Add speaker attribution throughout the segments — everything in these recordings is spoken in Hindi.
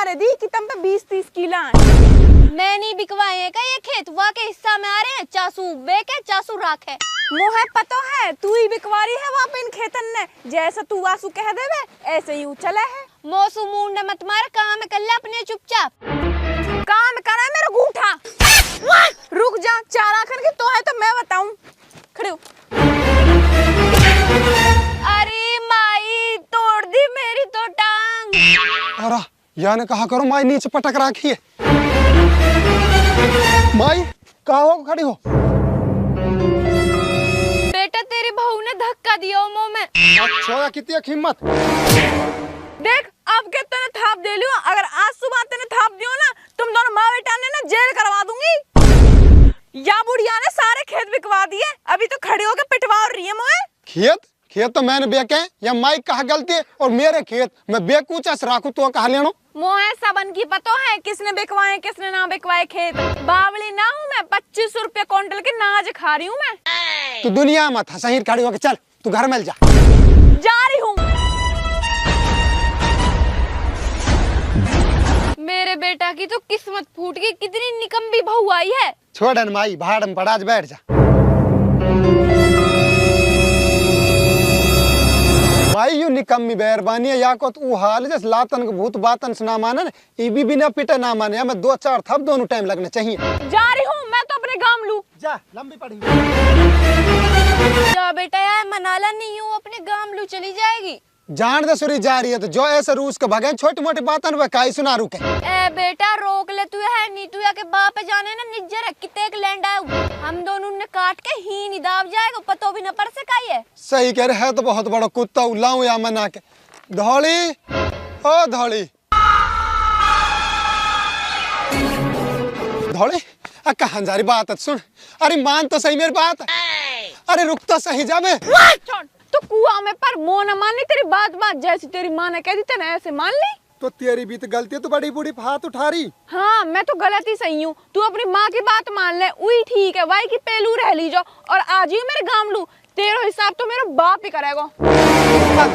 Speaker 1: मारे दी कि तुम पे 20-30 किला
Speaker 2: मैं नहीं बिकवाए हैं का ये खेत वा के हिस्सा में आ रहे हैं। चासू बेके चासू राखे
Speaker 1: मोहे पतो है तू ही बिकवारी है वहाँ पे इन खेतन ने। जैसा तू वासु कह देवे ऐसे ही चले है।
Speaker 2: मौसू मुंड मत मार, काम कर ले अपने चुपचाप।
Speaker 1: काम करा मेरा गूठा। रुक जा, चार आखिर की तो है तो मैं बताऊं। खड़े हो।
Speaker 2: अरे माई तोड़ दी मेरी तो टांग।
Speaker 3: अरे याने कहा करो माई नीचे पटक रखी है। माई कहाँ हो, खड़ी हो।
Speaker 2: बेटा तेरी बहू ने धक्का दिया मुंह में।
Speaker 3: अच्छा कितनी हिम्मत।
Speaker 1: देख अब के तने थाप दे लियो। अगर आज सुबह तने थाप दियो ना तुम दोनों माँ बेटा ने ना जेल करवा दूंगी। या बुढ़िया ने सारे खेत बिकवा दिए, अभी तो खड़े होकर पिटवा रही है मोए।
Speaker 3: खेत तो मैंने बेचे या माई कहा गलती है और मेरे खेत मैं बेकू चास राखू तो कहा लेनो।
Speaker 1: मोहे सबन की पतो है किसने बिकवाए किसने ना बिकवाए खेत। बावली ना हूँ मैं, 25 रुपए क्विंटल के नाज खा रही हूँ मैं।
Speaker 3: तू दुनिया मत सही खड़ी होके चल, तू घर में जा।
Speaker 1: जा रही हूँ।
Speaker 2: मेरे बेटा की तो किस्मत फूट गई, कितनी निकम्मी बहू आई है।
Speaker 3: छोड़न माई भाड़ में पड़ा, बैठ जा। माई यू निकम्मी बेरबानी है या को तू हाल जैस लातन के भूत बातन से ना माने ई भी बिना पिटे ना माने। हमें 2-4 थप दोनों टाइम लगने चाहिए।
Speaker 1: जा रही हूँ मैं तो अपने गांव लू।
Speaker 3: जा लंबी पड़ी।
Speaker 2: जा बेटा यार मनाला नहीं हूँ, अपने गांव लू चली जाएगी।
Speaker 3: जान दे सुरी जा रही है तो जो ऐसे रूस के भगे छोटी मोटी बातन वे काई सुना रुके।
Speaker 2: ए बेटा रोक ले, तू है नी तू के बाप जाने ना निज्जर है किते एक लैंड आऊ। हम दोनों ने काट के ही नहीं दाब जाएगा, पतो भी न पड़ से काई है।
Speaker 3: सही कह रहे है तो बहुत बड़ा कुत्ता उलाऊं या मना के। धौली ओ धौली धौली कहां जा रही बात सुन। अरे मान तो सही मेरी बात। अरे रुक तो सही जा। मैं
Speaker 1: तो कुआं में पर मो न मानी तेरी बात जैसी तेरी माँ ने कह दी तेने ऐसे मान ली।
Speaker 3: तो तेरी भी तो गलती है, तो बड़ी बूढ़ी हाथ उठा रही।
Speaker 1: हाँ मैं तो गलत ही सही हूँ। तू अपनी माँ की बात मान ले, वही ठीक है। वाई की पेलू रह ली जाओ और आज ही मेरे गांव लू। तेरा हिसाब तो मेरा बाप ही करेगा।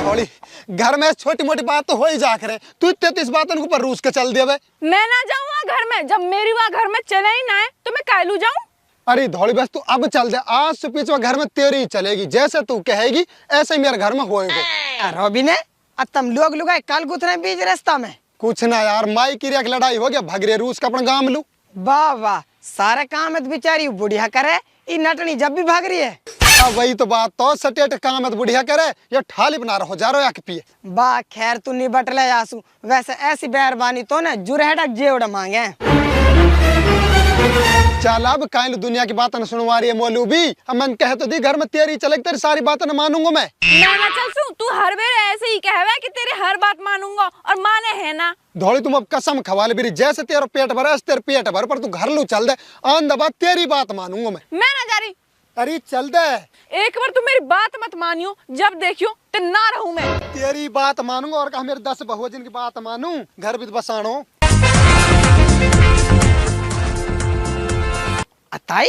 Speaker 3: थोड़ी घर में छोटी मोटी बात तो हो ही जा करे, तू इस बातन के ऊपर रूस के चल दिया।
Speaker 1: मैं ना जाऊँ घर में, जब मेरी वहाँ घर में चले ही ना है तो मैं कायलू जाऊँ।
Speaker 3: अरे धौली बस तू अब चल दे, आज से पीछे घर में तेरी ही चलेगी। जैसे तू कहेगी ऐसे ही मेरे घर में होएगा।
Speaker 4: रोबी ने अब तुम लोग लुगाए कल गुथरे बीच रास्ता में
Speaker 3: कुछ ना यार, माई की रेख लड़ाई हो गया, भगरे रूस का अपना गांव लू।
Speaker 4: वाह वाह सारे काम है बेचारी बुढ़िया करे, ई नटनी जब भी भाग रही है।
Speaker 3: अब वही तो बात तो सटेट काम है तो बुढ़िया करे या ठाली बना रहो जा रहो या पिए।
Speaker 4: वाह खैर तू नहीं बटले आसू, वैसे ऐसी मेहरबानी तो ना जुरहेडा जेवड़ा मांगे।
Speaker 3: चल अब काइल दुनिया की बातें सुनवा रही है मोलू भी। अब मन कहे तो दी घर में तेरी चलेगी, तेरी सारी बातें न मानूंगा मैं।
Speaker 1: ना चल सू, तू हर बार ऐसे ही कहवे कि तेरी हर बात मानूंगा और माने है ना।
Speaker 3: धौली तुम अब कसम खवा ले, जैसे तेरा पेट भरा तेरे पेट भर पर तू घर लू चल दे, आंध बात तेरी बात मानूंगा मैं
Speaker 1: ना जा रही।
Speaker 3: अरे चल दे।
Speaker 1: एक बार तू मेरी बात मत मानियो, जब देखियो तो ना रहूं मैं।
Speaker 3: तेरी बात मानूंगा और कहा मेरे 10 बहु जिनकी बात मानूं, घर भी बसानो।
Speaker 4: अताई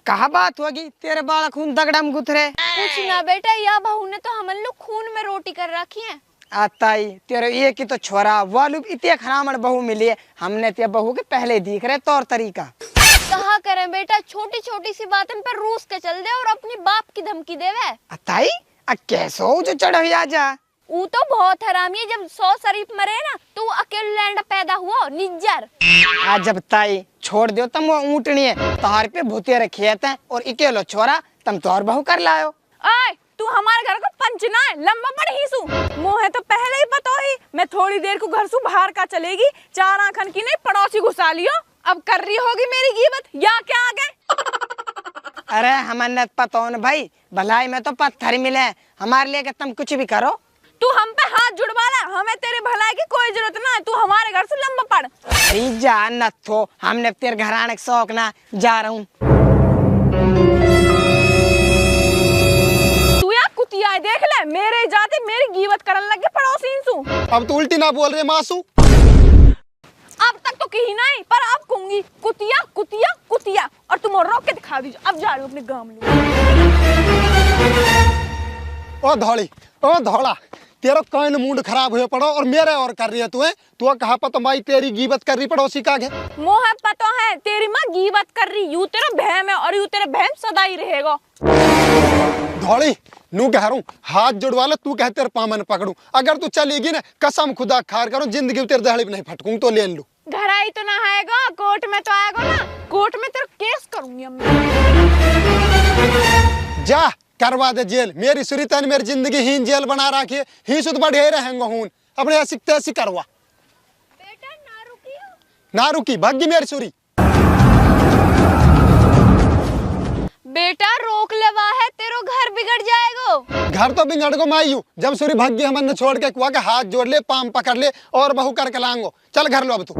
Speaker 4: कहा बात होगी तेरे बाल खून दगड़म गुथरे।
Speaker 2: कुछ ना बेटा, या बहू ने तो हम लोग खून में रोटी कर रखी है।
Speaker 4: अताई तेरे ये की तो छोरा वालू इतने खरामण बहू मिली है, हमने ते बहू के पहले दिख रहे तौर तरीका।
Speaker 2: कहा करें बेटा, छोटी छोटी सी बातन पर रूस के चल दे और अपनी बाप की धमकी देवे।
Speaker 4: अताई कैसो जो चढ़ जा।
Speaker 2: वो तो बहुत हरामी है, जब 100 शरीफ मरे ना तो वो अकेले लैंड पैदा हुआ निज्जर।
Speaker 4: आज जब ताई छोड़ दियो तम वो ऊँटनी है तोहर पे भूते रखे हैं और इकेलो छोरा तम तोहर बहू कर लायो।
Speaker 1: आय तू हमारे घर को पंचना है, लंबा पड़ ही सू। मोहे तो पहले ही पता ही मैं थोड़ी देर को घर सु बाहर का चलेगी, 4 आंखन की नहीं पड़ोसी घुसा लियो। अब कर रही होगी मेरी गिबत या क्या आगे।
Speaker 4: अरे हमारे पता न भाई, भलाई में तो पत्थर मिले, हमारे लिए तुम कुछ भी करो।
Speaker 1: तू हम पे हाथ जुड़वा ला, हमें तेरे भलाई की कोई जरूरत ना है। तू हमारे घर से लंबा पड़।
Speaker 4: अरे जा न थो, हमने तेरे घर आने का शौक ना, जा रहा हूँ।
Speaker 1: तू यार कुतिया देख ले, मेरे जाते मेरी गिबत करने लगे पड़ोसी इंसू।
Speaker 3: अब तो उल्टी ना बोल रहे मासू।
Speaker 1: अब तक तो कही नहीं, पर अब कहूंगी कुतिया कुतिया कुतिया, और तुम रोक के दिखा दीजिए। अब जा रही हूँ अपने गाँव में।
Speaker 3: ओ धौली ओ धौला तेरा कौन मूड खराब हुए पड़ो और मेरे और कर रही है तू कहा पता माई तेरी गीबत कर रही पड़ोसी का है।
Speaker 1: मोह पता है तेरी माँ गीबत कर रही, यूं तेरा बहम है और यूं तेरा बहम सदा ही रहेगा।
Speaker 3: धौड़ी नू कह रहा हूँ हाथ जुड़वा ले, तू कह तेरे पामन पकड़ू, अगर तू चलेगी ना कसम खुदा खार करूँ जिंदगी में तेरे दहड़ी भी नहीं फटकूं तो ले लू।
Speaker 1: घर आई तो ना आएगा, कोर्ट में तो आएगा ना, कोर्ट में तेरा केस करूंगी अम्मी।
Speaker 3: जा करवा दे जेल, मेरी सुरी तन मेरी जिंदगी हीन जेल बना रखी है, ही सुध बढ़े रहेंगे हूं अपने ऐसी तैसी करवा।
Speaker 2: बेटा ना रुकियो।
Speaker 3: ना रुकी भागी मेरी सुरी।
Speaker 2: बेटा रोक लेवा है, तेरो घर बिगड़ जाएगो।
Speaker 3: घर तो बिगड़ गो मायू, जब सुरी भागी हमने छोड़ के कुआ के हाथ जोड़ ले, पाम पकड़ ले और बहू करके लांगो। चल घर लो अब तू।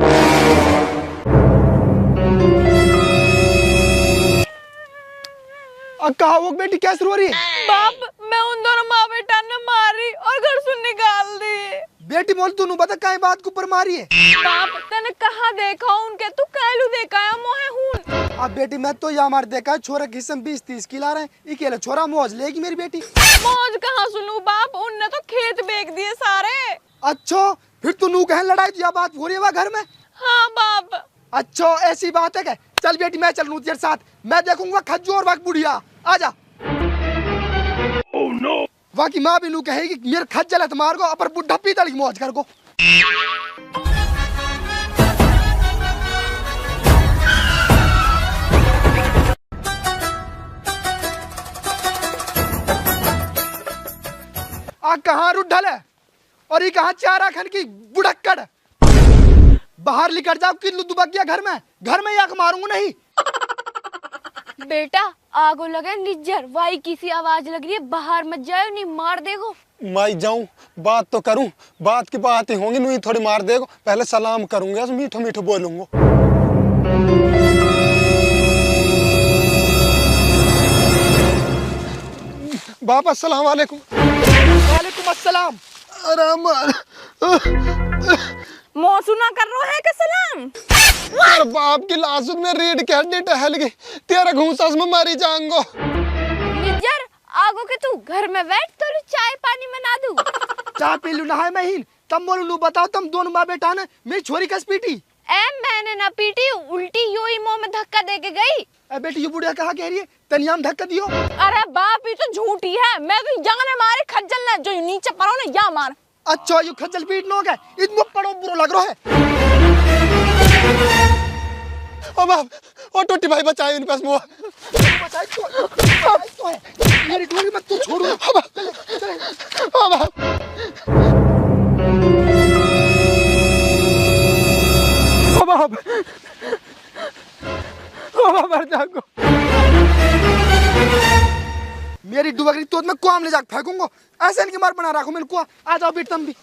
Speaker 4: कहा वो बेटी कैसे रो रही है?
Speaker 1: बाप मैं उन दोनों माँ बेटा ने मारी और घर से निकाल दी।
Speaker 4: बेटी बोल तू बता कहीं बात के ऊपर मारी है?
Speaker 1: बाप तने कहाँ देखा उनके, तू कहलू देखा है मोहे हूं।
Speaker 4: अब बेटी मैं तो यहाँ मार देखा है, छोरा किस्म 20-30 की ला रहे हैं, अकेले छोरा मौज लेगी मेरी बेटी।
Speaker 1: मौज कहाँ सुनू बाप, उनने तो खेत बेच दिए सारे।
Speaker 4: अच्छा फिर तू नू कह लड़ाई तो यह बात हो रही है घर में?
Speaker 1: हाँ बाप।
Speaker 4: अच्छा ऐसी बात है क्या? चल बेटी मैं चलूं तेरे साथ, मैं देखूंगा खज्जू और वक्त बुढ़िया आजा। oh, no. वहाँ की माँ भी नू कहेगी मेरे खज्जल है तुम्हारे को, अपर बुढ़ा पीतल की मौज कर को। आ कहाँ रुड्ढल है और ये कहाँ चारा खन की बुढ़क्कड़। बाहर निकल जाओ किल्लू दुबक गया घर में याक मारूंगा नहीं।
Speaker 2: बेटा आगो लगे निज्जर, वाई किसी आवाज लग रही है, बाहर मत जाओ नहीं मार देगो।
Speaker 3: मैं जाऊं बात तो करूं, बात की बातें होंगी नहीं थोड़ी मार देगो, पहले सलाम करूंगा मीठो मीठो बोलूंगा। बाप अस्सलाम वालेकुम।
Speaker 4: वालेकुम अस्सलाम।
Speaker 1: मौसू ना कर रहा है के सलाम।
Speaker 3: तेरे बाप की लाशुद में रीढ़ के हड्डी टहल गई, तेरे घूंसस में मारी जाऊंगा।
Speaker 2: निज्जर आगो के तू घर में बैठ, तो चाय पानी बना दूं।
Speaker 4: चाय पी लू नहाए मैं ही तम बोलू नू बताओ तुम दोनों माँ बेटा ने मेरी छोरी कस पीटी?
Speaker 2: मैंने ना पीटी, उल्टी यो ही मुंह में धक्का दे के गई।
Speaker 4: बेटी ये बुढ़िया कहा कह रही है तनियाम धक्का दियो।
Speaker 1: अरे बाप ये तो झूठी है, मैं तो जाने मारे खज्जल ना जो नीचे पड़ो ना या मार।
Speaker 4: अच्छा यू खज्जल पीट नो गए इतना पड़ो बुरा लग रहा है।
Speaker 3: ओ बाप ओ टोटी भाई बचाए उन पास मुआ।
Speaker 4: बचाई तो है मेरी डोरी मत तू छोड़ू।
Speaker 3: ओ बाप मर जाऊंगा।
Speaker 4: मेरी डुबकरी तो मैं कुआं ले जाकर फेंकूंगा, ऐसे इनकी मार बना रखो मेरे कुआं। आ जाओ बेट तुम भी।